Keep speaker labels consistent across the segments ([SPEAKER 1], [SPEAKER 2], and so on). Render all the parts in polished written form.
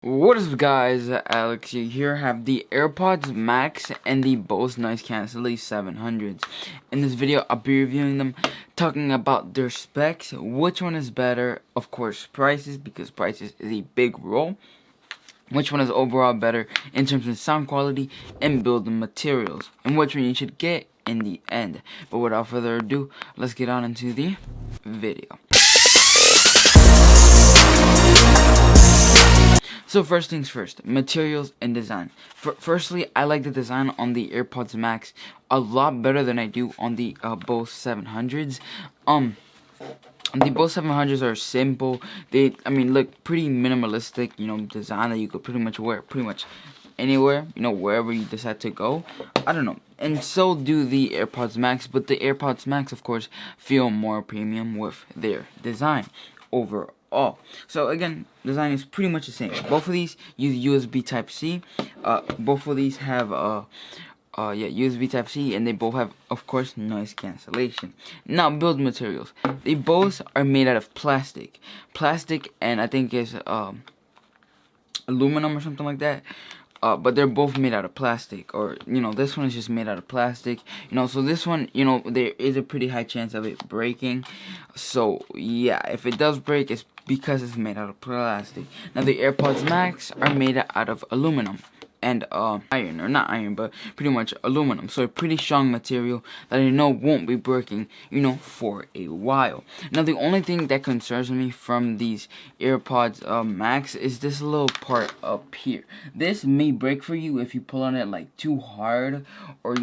[SPEAKER 1] What is up, guys? Alex here. Have the Airpods Max and the Bose Noise Cancelling 700s. In this video, I'll be reviewing them, talking about their specs, which one is better, of course, prices, because prices is a big role. Which one is overall better in terms of sound quality and building materials, and which one you should get in the end. But without further ado, let's get on into the video. So first things first, materials and design. Firstly, I like the design on the Airpods Max a lot better than I do on the Bose 700s. The Bose 700s are simple. They, look pretty minimalistic, design that you could pretty much wear anywhere, wherever you decide to go. I don't know. And so do the Airpods Max, but the Airpods Max, of course, feel more premium with their design overall. So again, design is pretty much the same. Both of these use USB Type-C. Both of these have USB Type-C, and they both have, of course, noise cancellation. Now, build materials. They both are made out of plastic, and I think it's aluminum or something like that. But they're both made out of plastic, or this one is just made out of plastic. So this one, there is a pretty high chance of it breaking. So yeah, if it does break, it's because it's made out of plastic. Now the AirPods Max are made out of aluminum and iron, or not iron, but pretty much aluminum. So a pretty strong material that I know won't be breaking, for a while. Now the only thing that concerns me from these AirPods Max is this little part up here. This may break for you if you pull on it like too hard, or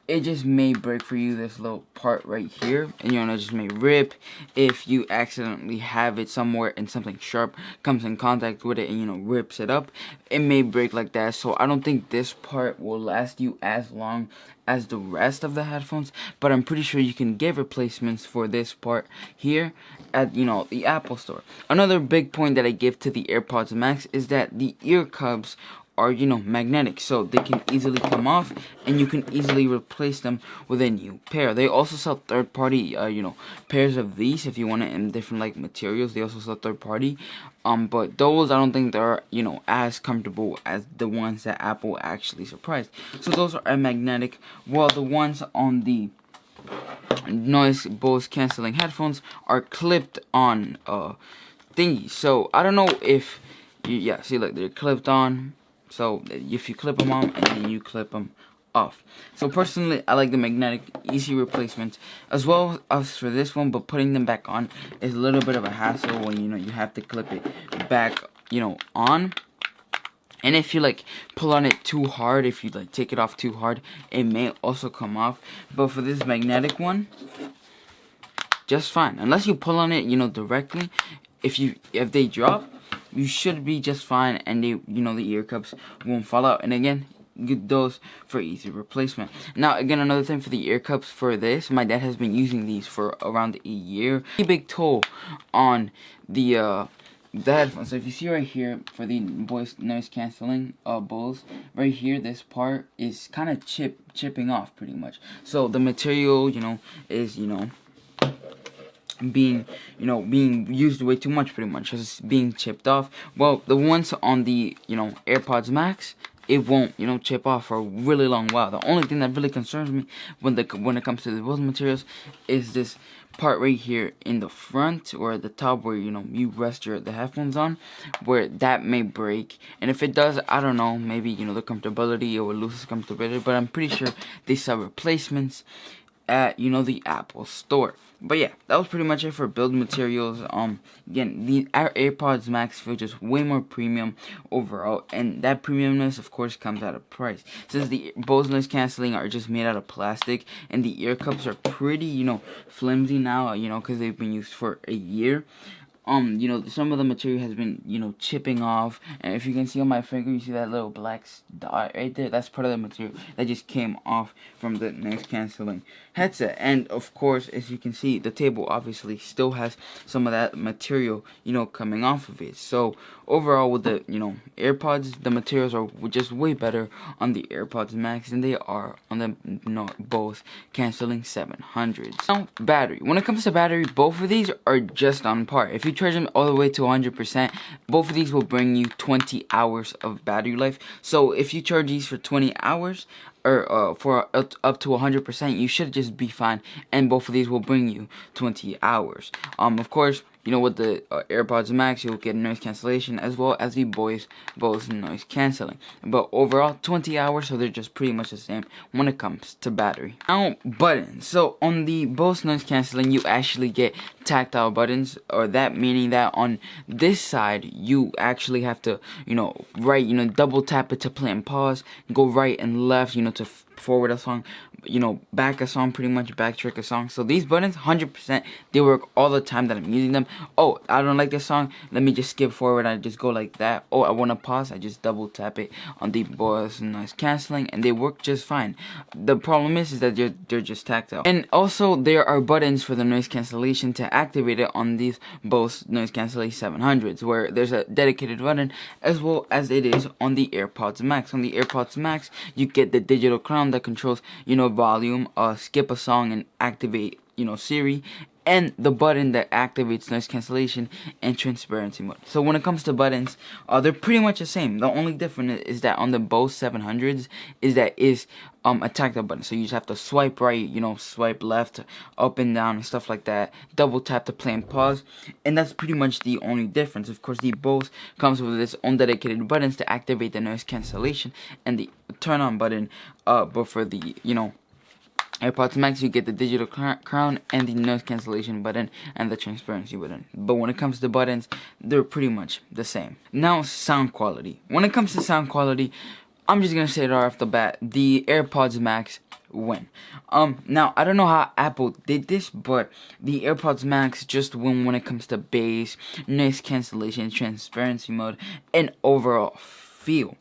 [SPEAKER 1] it just may break for you, this little part right here, and it just may rip if you accidentally have it somewhere and something sharp comes in contact with it and rips it up. It may break like that. So I don't think this part will last you as long as the rest of the headphones, but I'm pretty sure you can get replacements for this part here at the Apple store. Another big point that I give to the AirPods Max is that the ear cups are magnetic, so they can easily come off and you can easily replace them with a new pair. They also sell third-party pairs of these if you want it in different materials. They also sell third-party, but those I don't think they're as comfortable as the ones that Apple actually surprised. So those are magnetic, while the ones on the noise Bose canceling headphones are clipped on thingy. So I don't know if see, look, they're clipped on. So if you clip them on and then you clip them off. So personally, I like the magnetic, easy replacements as well as for this one. But putting them back on is a little bit of a hassle when you have to clip it back on. And if you pull on it too hard, if you take it off too hard, it may also come off. But for this magnetic one, just fine. Unless you pull on it directly, if they drop, you should be just fine, and they the ear cups won't fall out. And again, get those for easy replacement. Now again, another thing for the ear cups for this, my dad has been using these for around a year. A big toll on the headphones. So if you see right here for the voice noise cancelling Bose, right here, this part is kind of chipping off pretty much. So the material is being used way too much, pretty much, it's being chipped off. Well, the ones on the AirPods Max, it won't chip off for a really long while. The only thing that really concerns me when it comes to the Bose materials is this part right here in the front, or at the top, where you rest the headphones on, where that may break. And if it does, I don't know, maybe the Compatibility or loses Compatibility, but I'm pretty sure they sell replacements at the Apple store. But yeah, that was pretty much it for build materials. Again, the AirPods Max feel just way more premium overall, and that premiumness, of course, comes at a price. Since the Bose noise canceling are just made out of plastic, and the ear cups are pretty flimsy now, because they've been used for a year. Some of the material has been, chipping off. And if you can see on my finger, you see that little black dot right there? That's part of the material that just came off from the noise canceling headset. And of course, as you can see, the table obviously still has some of that material, coming off of it. So overall with the AirPods, the materials are just way better on the AirPods Max than they are on the Bose canceling 700s. Now, battery. When it comes to battery, both of these are just on par. If you charge them all the way to 100%, both of these will bring you 20 hours of battery life. So if you charge these for 20 hours, or for up to 100%, you should just be fine, and both of these will bring you 20 hours. Of course, with the AirPods Max, you'll get noise cancellation as well as the Bose noise canceling. But overall, 20 hours, so they're just pretty much the same when it comes to battery. Now, buttons. So on the Bose noise canceling, you actually get tactile buttons, or that meaning that on this side, you actually have to, double tap it to play and pause, go right and left, to forward a song, back a song, pretty much backtrack a song. So these buttons, 100%, they work all the time that I'm using them. Oh, I don't like this song, let me just skip forward, I just go like that. Oh, I want to pause, I just double tap it on the Bose noise canceling, and they work just fine. The problem is that they're just tactile. And also, there are buttons for the noise cancellation to activate it on these Bose noise cancellation 700s, where there's a dedicated button as well as it is on the AirPods Max. On the AirPods Max, you get the digital crown that controls, volume, skip a song, and activate, Siri, and the button that activates noise cancellation and transparency mode. So when it comes to buttons, they're pretty much the same. The only difference is that on the Bose 700s is a tactile button. So you just have to swipe right, swipe left, up and down, and stuff like that. Double tap to play and pause, and that's pretty much the only difference. Of course, the Bose comes with its own dedicated buttons to activate the noise cancellation and the turn on button. But for the AirPods Max, you get the digital crown and the noise cancellation button and the transparency button. But when it comes to buttons, they're pretty much the same. Now, sound quality. When it comes to sound quality, I'm just gonna say it right off the bat, the AirPods Max win. Now, I don't know how Apple did this, but the AirPods Max just win when it comes to bass, noise cancellation, transparency mode, and overall feel.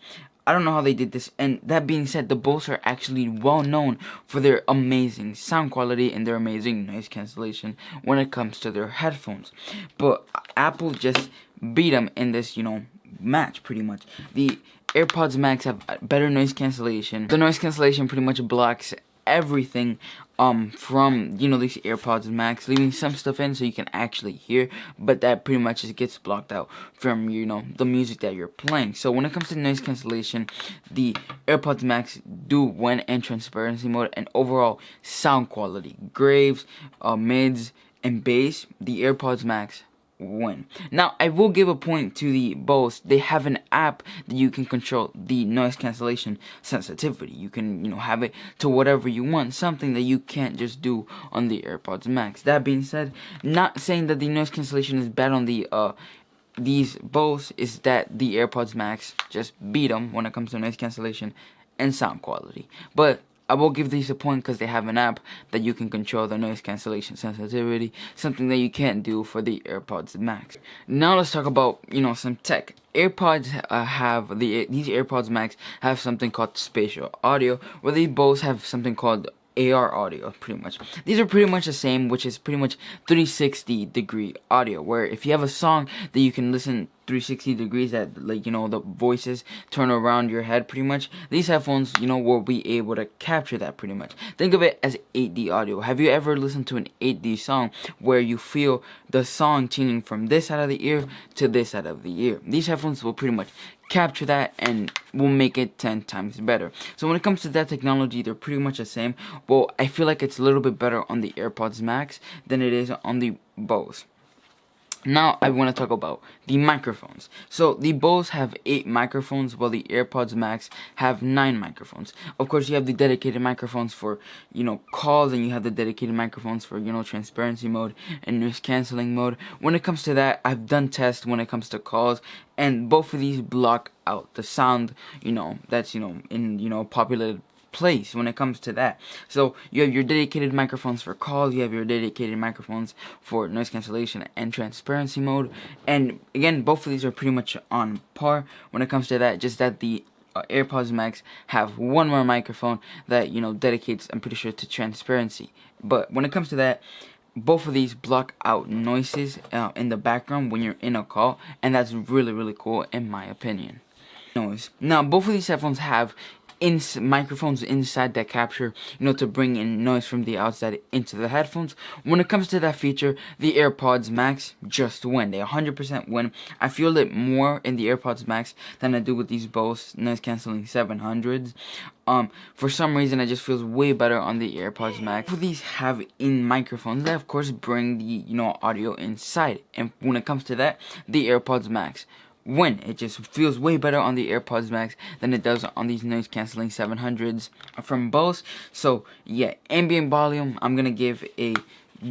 [SPEAKER 1] I don't know how they did this, and that being said, the Bose are actually well known for their amazing sound quality and their amazing noise cancellation when it comes to their headphones. But Apple just beat them in this, match pretty much. The AirPods Max have better noise cancellation. The noise cancellation pretty much blocks everything from these AirPods Max, leaving some stuff in so you can actually hear, but that pretty much just gets blocked out from the music that you're playing. So when it comes to noise cancellation, the AirPods Max do win in transparency mode, and overall sound quality, graves, mids, and bass, the AirPods Max win. Now, I will give a point to the Bose. They have an app that you can control the noise cancellation sensitivity. You can, have it to whatever you want, something that you can't just do on the AirPods Max. That being said, not saying that the noise cancellation is bad on the these Bose, is that the AirPods Max just beat them when it comes to noise cancellation and sound quality. But I will give these a point because they have an app that you can control the noise cancellation sensitivity, something that you can't do for the AirPods Max. Now let's talk about, some tech. AirPods these AirPods Max have something called spatial audio, where they both have something called AR audio, pretty much. These are pretty much the same, which is pretty much 360-degree audio, where if you have a song that you can listen 360 degrees, that the voices turn around your head pretty much, these headphones will be able to capture that pretty much. Think of it as 8D audio. Have you ever listened to an 8D song where you feel the song changing from this side of the ear to this side of the ear? These headphones will pretty much capture that and will make it 10 times better. So when it comes to that technology, they're pretty much the same. Well, I feel like it's a little bit better on the AirPods Max than it is on the Bose. Now I want to talk about the microphones. So the Bose have 8 microphones, while the AirPods Max have 9 microphones. Of course, you have the dedicated microphones for calls, and you have the dedicated microphones for transparency mode and noise canceling mode. When it comes to that, I've done tests when it comes to calls, and both of these block out the sound that's in populated place when it comes to that. So you have your dedicated microphones for calls, you have your dedicated microphones for noise cancellation and transparency mode, and again, both of these are pretty much on par when it comes to that, just that the AirPods Max have one more microphone that dedicates, I'm pretty sure, to transparency. But when it comes to that, both of these block out noises in the background when you're in a call, and that's really cool in my opinion. Noise. Now both of these headphones have microphones inside that capture, to bring in noise from the outside into the headphones. When it comes to that feature, the AirPods Max just win. They 100% win. I feel it more in the AirPods Max than I do with these Bose noise canceling 700s. For some reason, it just feels way better on the AirPods Max. Both of these have in microphones that, of course, bring the audio inside. And when it comes to that, the AirPods Max win. It just feels way better on the AirPods Max than it does on these noise canceling 700s from Bose. So yeah, ambient volume, I'm gonna give a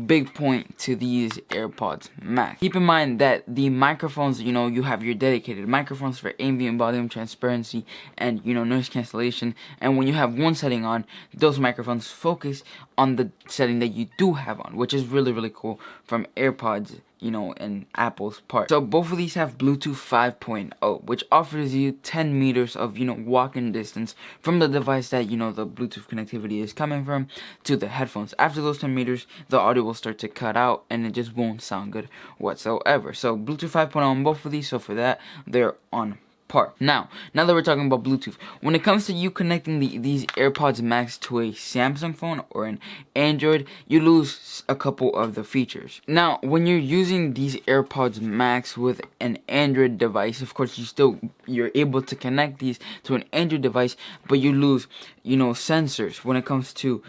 [SPEAKER 1] big point to these AirPods Max. Keep in mind that the microphones, you have your dedicated microphones for ambient volume, transparency, and noise cancellation. And when you have one setting on, those microphones focus on the setting that you do have on, which is really cool from AirPods, and Apple's part. So both of these have Bluetooth 5.0, which offers you 10 meters of, walking distance from the device that, the Bluetooth connectivity is coming from to the headphones. After those 10 meters, the audio will start to cut out and it just won't sound good whatsoever. So Bluetooth 5.0 on both of these, so for that, they're on par. Now that we're talking about Bluetooth, when it comes to you connecting these AirPods Max to a Samsung phone or an Android, you lose a couple of the features. Now, when you're using these AirPods Max with an Android device, of course, you're able to connect these to an Android device, but you lose, sensors when it comes to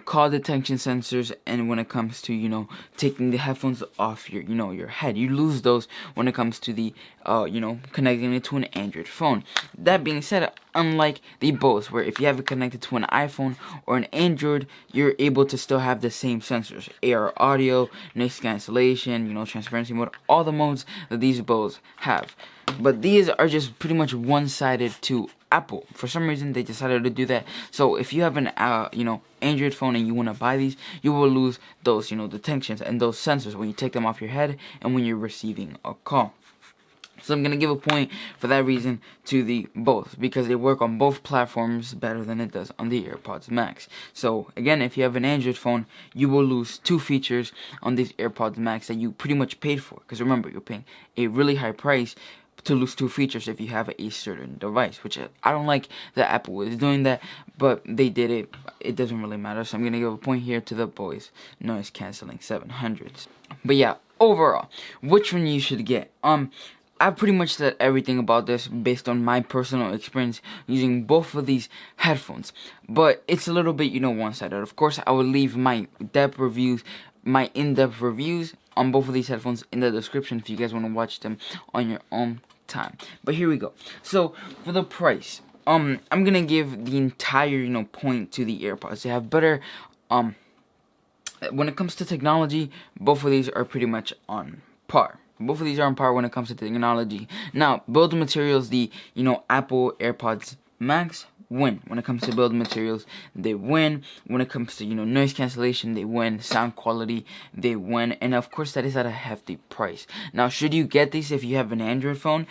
[SPEAKER 1] call detection sensors, and when it comes to taking the headphones off your head. You lose those when it comes to the connecting it to an Android phone. That being said, unlike the Bose, where if you have it connected to an iPhone or an Android, you're able to still have the same sensors: AR audio, noise cancellation, transparency mode, all the modes that these Bose have. But these are just pretty much one-sided to Apple. For some reason, they decided to do that. So if you have an Android phone and you want to buy these, you will lose those detections and those sensors when you take them off your head and when you're receiving a call. So I'm going to give a point for that reason to the Bose, because they work on both platforms better than it does on the AirPods Max. So again, if you have an Android phone, you will lose two features on these AirPods Max that you pretty much paid for. Because remember, you're paying a really high price to lose two features if you have a certain device, which I don't like that Apple is doing that, but they did it. It doesn't really matter, so I'm going to give a point here to the Bose noise cancelling 700s. But yeah, overall, which one you should get? I've pretty much said everything about this based on my personal experience using both of these headphones, but it's a little bit, one-sided. Of course, I will leave my in-depth reviews on both of these headphones in the description if you guys want to watch them on your own time. But here we go. So for the price, I'm gonna give the entire point to the AirPods. They have better when it comes to technology. Both of these are pretty much on par. Both of these are on par when it comes to technology. Now, build materials, the Apple AirPods Max win. When it comes to build materials, they win. When it comes to noise cancellation, they win. Sound quality, they win. And of course, that is at a hefty price. Now, should you get these if you have an Android phone?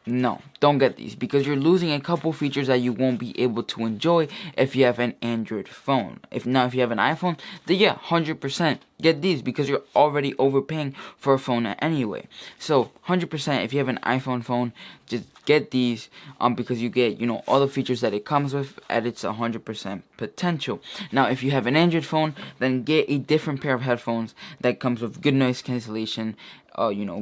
[SPEAKER 1] No, don't get these, because you're losing a couple features that you won't be able to enjoy if you have an Android phone. If you have an iPhone, then yeah, 100% get these, because you're already overpaying for a phone anyway. So 100% if you have an iPhone phone, just get these because you get all the features that it comes with at its 100% potential. Now if you have an Android phone, then get a different pair of headphones that comes with good noise cancellation,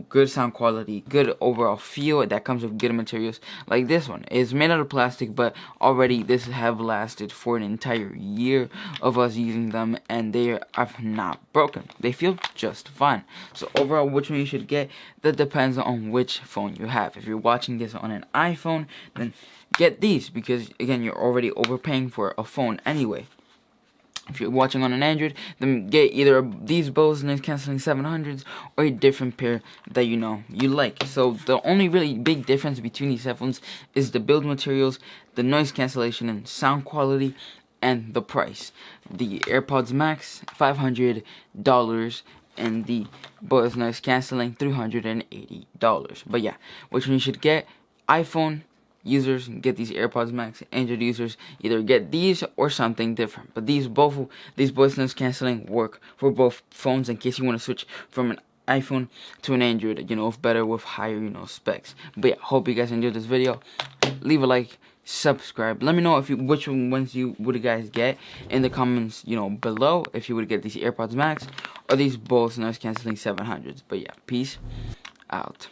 [SPEAKER 1] good sound quality, good overall feel, that comes with good materials. Like this one is made out of plastic, but already this have lasted for an entire year of us using them, and they are not broken. They feel just fine. So overall, which one you should get, that depends on which phone you have. If you're watching this on an iPhone, then get these, because again, you're already overpaying for a phone anyway. If you're watching on an Android, then get either these Bose noise cancelling 700s or a different pair that you like. So the only really big difference between these headphones is the build materials, the noise cancellation and sound quality, and the price. The AirPods Max, $500, and the Bose noise cancelling, $380. But yeah, which one you should get? iPhone users get these AirPods Max. Android users either get these or something different. But these voice noise canceling work for both phones in case you want to switch from an iPhone to an Android, if better with higher, specs. But yeah, hope you guys enjoyed this video. Leave a like, subscribe. Let me know which ones you would guys get in the comments, below, if you would get these AirPods Max or these Bose noise canceling 700s. But yeah, peace out.